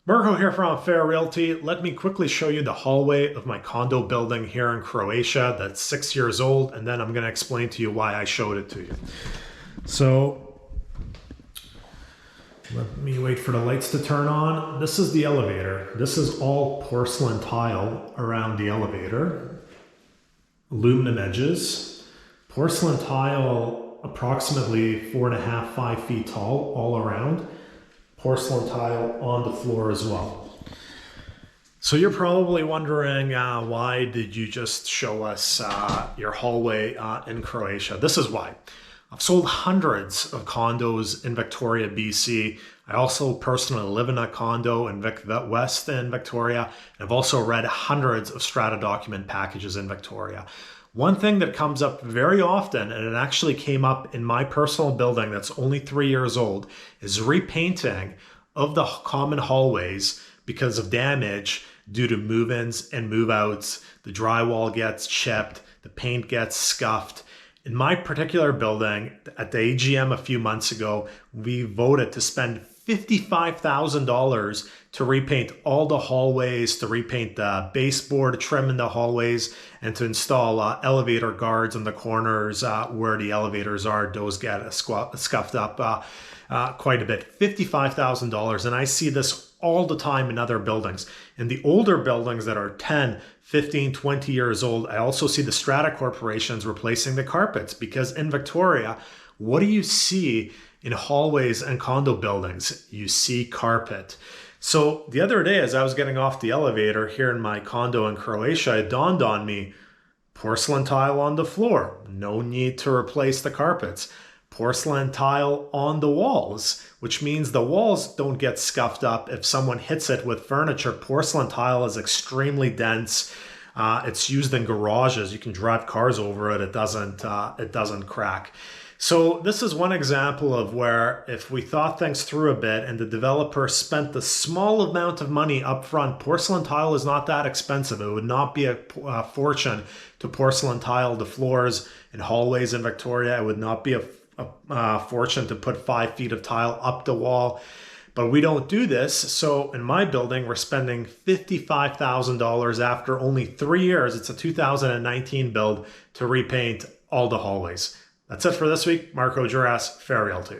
Marko here from Fair Realty. Let me quickly show you the hallway of my condo building here in Croatia that's 6 years old, and then I'm going to explain to you why I showed it to you. So let me wait for the lights to turn on. This is the elevator. This is all porcelain tile around the elevator. Aluminum edges. Porcelain tile approximately 4.5, 5 feet tall all around. Porcelain tile on the floor as well. So you're probably wondering, why did you just show us your hallway in Croatia? This is why. I've sold hundreds of condos in Victoria, BC. I also personally live in a condo in West in Victoria. And I've also read hundreds of strata document packages in Victoria. One thing that comes up very often, and it actually came up in my personal building that's only 3 years old, is repainting of the common hallways because of damage due to move-ins and move-outs. The drywall gets chipped, the paint gets scuffed. In my particular building, at the AGM a few months ago, we voted to spend $55,000 to repaint all the hallways, to repaint the baseboard, trim in the hallways, and to install elevator guards in the corners where the elevators are. Those get scuffed up quite a bit. $55,000, and I see this all the time in other buildings. In the older buildings that are 10, 15, 20 years old, I also see the strata corporations replacing the carpets, because in Victoria, what do you see in hallways and condo buildings? You see carpet. So the other day, as I was getting off the elevator here in my condo in Croatia, it dawned on me, porcelain tile on the floor, no need to replace the carpets. Porcelain tile on the walls, which means the walls don't get scuffed up if someone hits it with furniture. Porcelain tile is extremely dense. It's used in garages. You can drive cars over it. It doesn't crack. So this is one example of where, if we thought things through a bit and the developer spent the small amount of money up front, porcelain tile is not that expensive. It would not be a fortune to porcelain tile the floors in hallways in Victoria. It would not be a fortune to put 5 feet of tile up the wall. But we don't do this. So in my building, we're spending $55,000 after only 3 years. It's a 2019 build to repaint all the hallways. That's it for this week. Marko, Juras, Fair Realty.